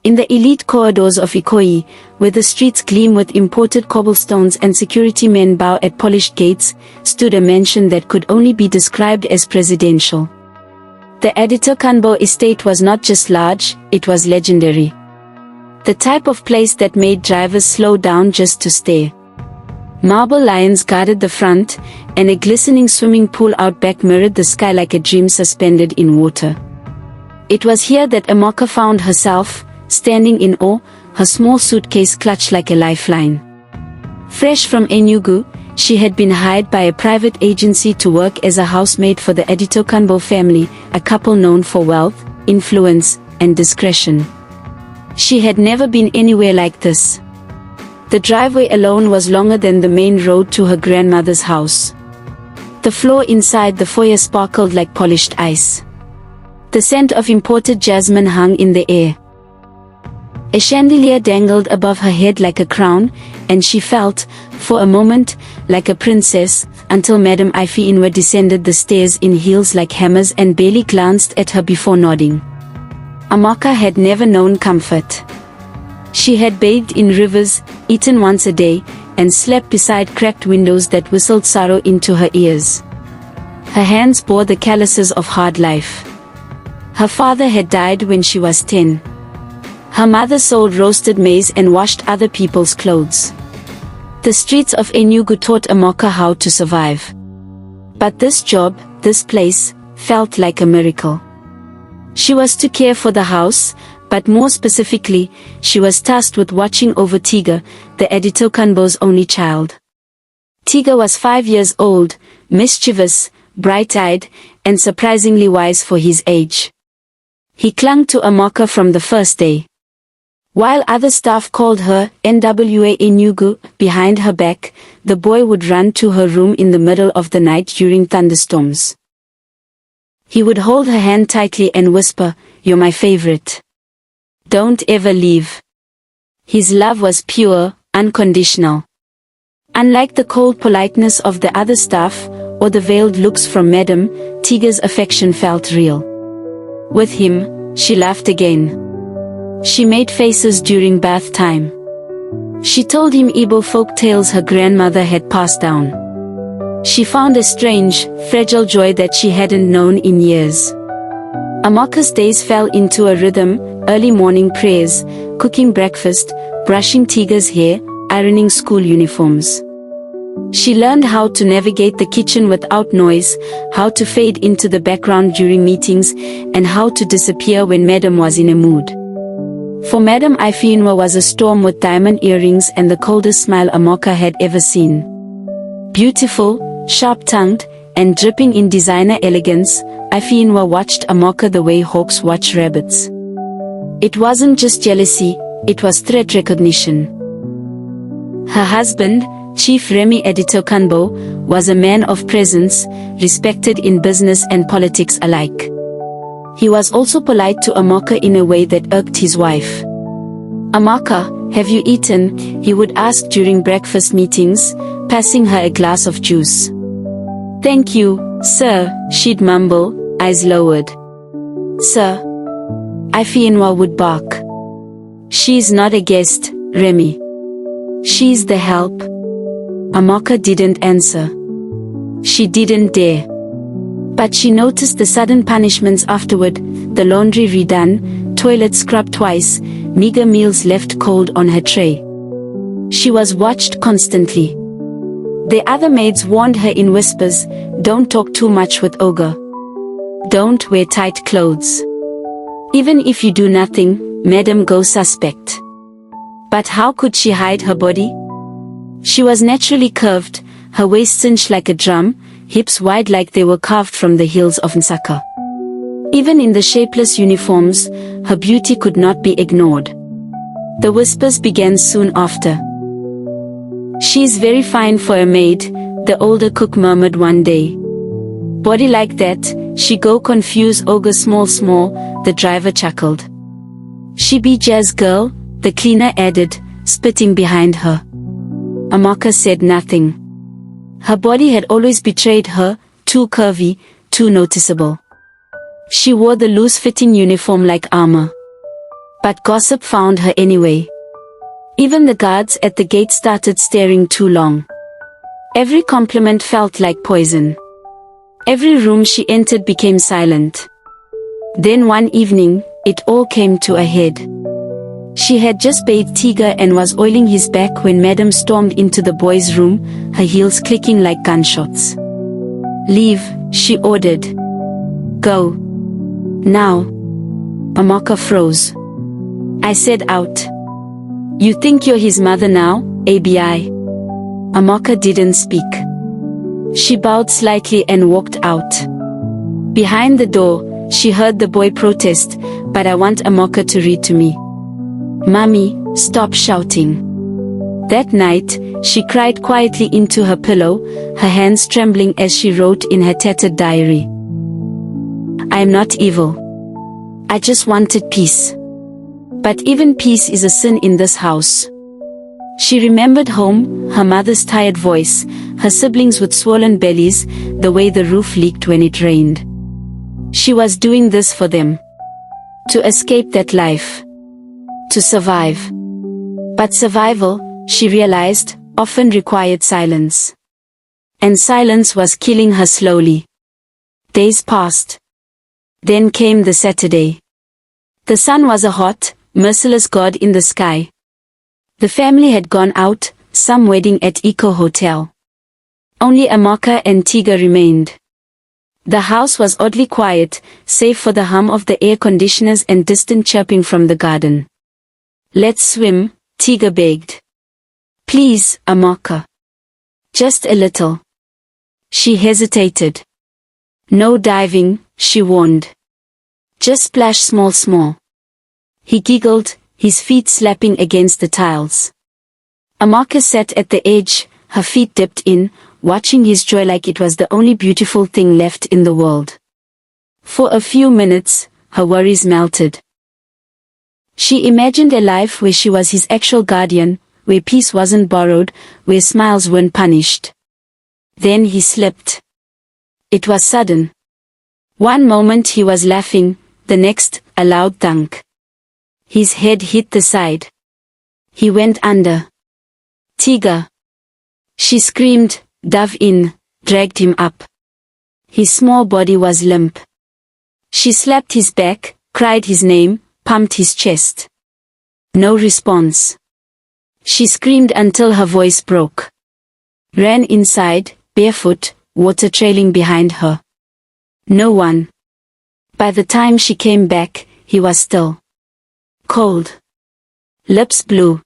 In the elite corridors of Ikoyi, where the streets gleam with imported cobblestones and security men bow at polished gates, stood a mansion that could only be described as presidential. The Aditokanbo estate was not just large, it was legendary. The type of place that made drivers slow down just to stare. Marble lions guarded the front, and a glistening swimming pool out back mirrored the sky like a dream suspended in water. It was here that Amoka found herself, standing in awe, her small suitcase clutched like a lifeline. Fresh from Enugu, she had been hired by a private agency to work as a housemaid for the Aditokanbo family, a couple known for wealth, influence, and discretion. She had never been anywhere like this. The driveway alone was longer than the main road to her grandmother's house. The floor inside the foyer sparkled like polished ice. The scent of imported jasmine hung in the air. A chandelier dangled above her head like a crown, and she felt, for a moment, like a princess, until Madame Ife-Inwa descended the stairs in heels like hammers and barely glanced at her before nodding. Amoka had never known comfort. She had bathed in rivers, eaten once a day, and slept beside cracked windows that whistled sorrow into her ears. Her hands bore the calluses of hard life. Her father had died when she was 10. Her mother sold roasted maize and washed other people's clothes. The streets of Enugu taught Amoka how to survive. But this job, this place, felt like a miracle. She was to care for the house, but more specifically, she was tasked with watching over Tiga, the Aditokanbo's only child. Tiga was 5 years old, mischievous, bright-eyed, and surprisingly wise for his age. He clung to Amoka from the first day. While other staff called her NWA Enugu behind her back, the boy would run to her room in the middle of the night during thunderstorms. He would hold her hand tightly and whisper, "You're my favorite. Don't ever leave." His love was pure, unconditional. Unlike the cold politeness of the other staff, or the veiled looks from Madame, Tiga's affection felt real. With him, she laughed again. She made faces during bath time. She told him Igbo folk tales her grandmother had passed down. She found a strange, fragile joy that she hadn't known in years. Amoka's days fell into a rhythm: early morning prayers, cooking breakfast, brushing Tiga's hair, ironing school uniforms. She learned how to navigate the kitchen without noise, how to fade into the background during meetings, and how to disappear when Madame was in a mood. For Madame Ife-Inwa was a storm with diamond earrings and the coldest smile Amoka had ever seen. Beautiful, sharp-tongued, and dripping in designer elegance, Ife-Inwa watched Amoka the way hawks watch rabbits. It wasn't just jealousy, it was threat recognition. Her husband, Chief Remy Aditokanbo, was a man of presence, respected in business and politics alike. He was also polite to Amoka in a way that irked his wife. "Amoka, have you eaten?" he would ask during breakfast meetings, passing her a glass of juice. "Thank you, sir," she'd mumble, eyes lowered. "Sir?" Ife-Inwa would bark. "She's not a guest, Remy. She's the help." Amoka didn't answer. She didn't dare. But she noticed the sudden punishments afterward: the laundry redone, toilet scrubbed twice, meager meals left cold on her tray. She was watched constantly. The other maids warned her in whispers, "Don't talk too much with Oga. Don't wear tight clothes. Even if you do nothing, Madam goes suspect." But how could she hide her body? She was naturally curved, her waist cinched like a drum, hips wide like they were carved from the hills of Nsaka. Even in the shapeless uniforms, her beauty could not be ignored. The whispers began soon after. "She's very fine for a maid," the older cook murmured one day. "Body like that, she go confuse Oga small," the driver chuckled. "She be jazz girl," the cleaner added, spitting behind her. Amoka said nothing. Her body had always betrayed her, too curvy, too noticeable. She wore the loose-fitting uniform like armor. But gossip found her anyway. Even the guards at the gate started staring too long. Every compliment felt like poison. Every room she entered became silent. Then one evening, it all came to a head. She had just bathed Tiger and was oiling his back when Madam stormed into the boy's room, her heels clicking like gunshots. "Leave," she ordered. "Go. Now." Amaka froze. I said out. "You think you're his mother now, ABI?" Amaka didn't speak. She bowed slightly and walked out. Behind the door, she heard the boy protest, "But I want Amaka to read to me." "Mommy, stop shouting." That night, she cried quietly into her pillow, her hands trembling as she wrote in her tattered diary. "I am not evil. I just wanted peace. But even peace is a sin in this house." She remembered home, her mother's tired voice, her siblings with swollen bellies, the way the roof leaked when it rained. She was doing this for them. To escape that life. To survive. But survival, she realized, often required silence. And silence was killing her slowly. Days passed. Then came the Saturday. The sun was a hot, merciless god in the sky. The family had gone out, some wedding at Eco Hotel. Only Amaka and Tiga remained. The house was oddly quiet, save for the hum of the air conditioners and distant chirping from the garden. "Let's swim," Tiga begged. "Please, Amaka. Just a little." She hesitated. "No diving," she warned. "Just splash small. He giggled, his feet slapping against the tiles. Amaka sat at the edge, her feet dipped in, watching his joy like it was the only beautiful thing left in the world. For a few minutes, her worries melted. She imagined a life where she was his actual guardian, where peace wasn't borrowed, where smiles weren't punished. Then he slipped. It was sudden. One moment he was laughing, the next, a loud thunk. His head hit the side. He went under. "Tiga!" She screamed, dove in, dragged him up. His small body was limp. She slapped his back, cried his name, pumped his chest. No response. She screamed until her voice broke. Ran inside, barefoot, water trailing behind her. No one. By the time she came back, he was still. Cold. Lips blue.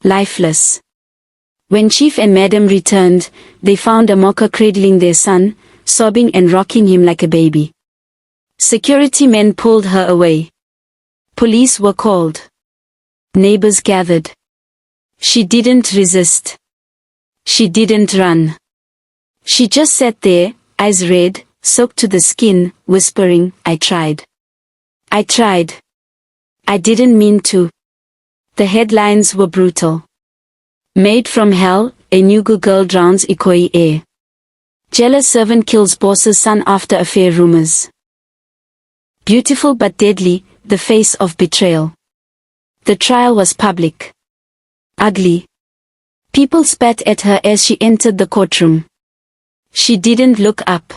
Lifeless. When Chief and Madam returned, they found Amaka cradling their son, sobbing and rocking him like a baby. Security men pulled her away. Police were called. Neighbors gathered. She didn't resist. She didn't run. She just sat there, eyes red, soaked to the skin, whispering, "I tried. I tried. I didn't mean to." The headlines were brutal. Maid from hell, a Nugu girl drowns Ikoyi heir. Jealous servant kills boss's son after affair rumors. Beautiful but deadly, the face of betrayal. The trial was public. Ugly. People spat at her as she entered the courtroom. She didn't look up.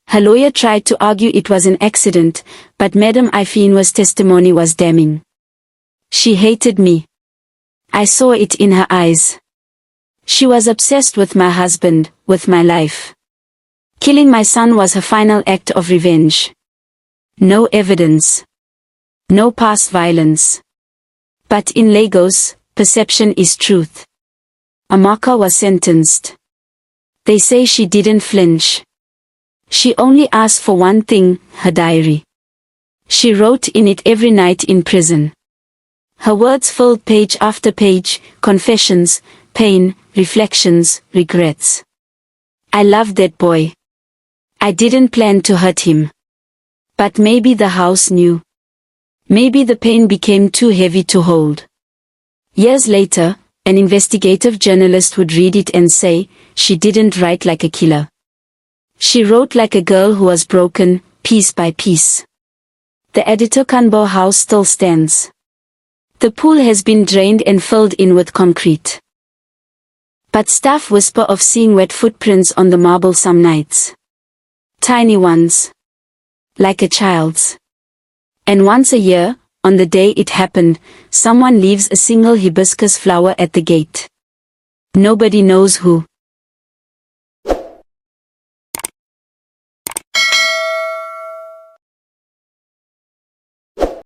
Her lawyer tried to argue it was an accident, but Madam Ifinua's testimony was damning. She hated me. I saw it in her eyes. She was obsessed with my husband, with my life. Killing my son was her final act of revenge. No evidence. No past violence. But in Lagos, perception is truth. Amaka was sentenced. They say she didn't flinch. She only asked for one thing, her diary. She wrote in it every night in prison. Her words filled page after page, confessions, pain, reflections, regrets. I loved that boy. I didn't plan to hurt him. But maybe the house knew. Maybe the pain became too heavy to hold. Years later, an investigative journalist would read it and say, she didn't write like a killer. She wrote like a girl who was broken, piece by piece. The Aditokanbo house still stands. The pool has been drained and filled in with concrete. But staff whisper of seeing wet footprints on the marble some nights. Tiny ones. Like a child's. And once a year, on the day it happened, someone leaves a single hibiscus flower at the gate. Nobody knows who.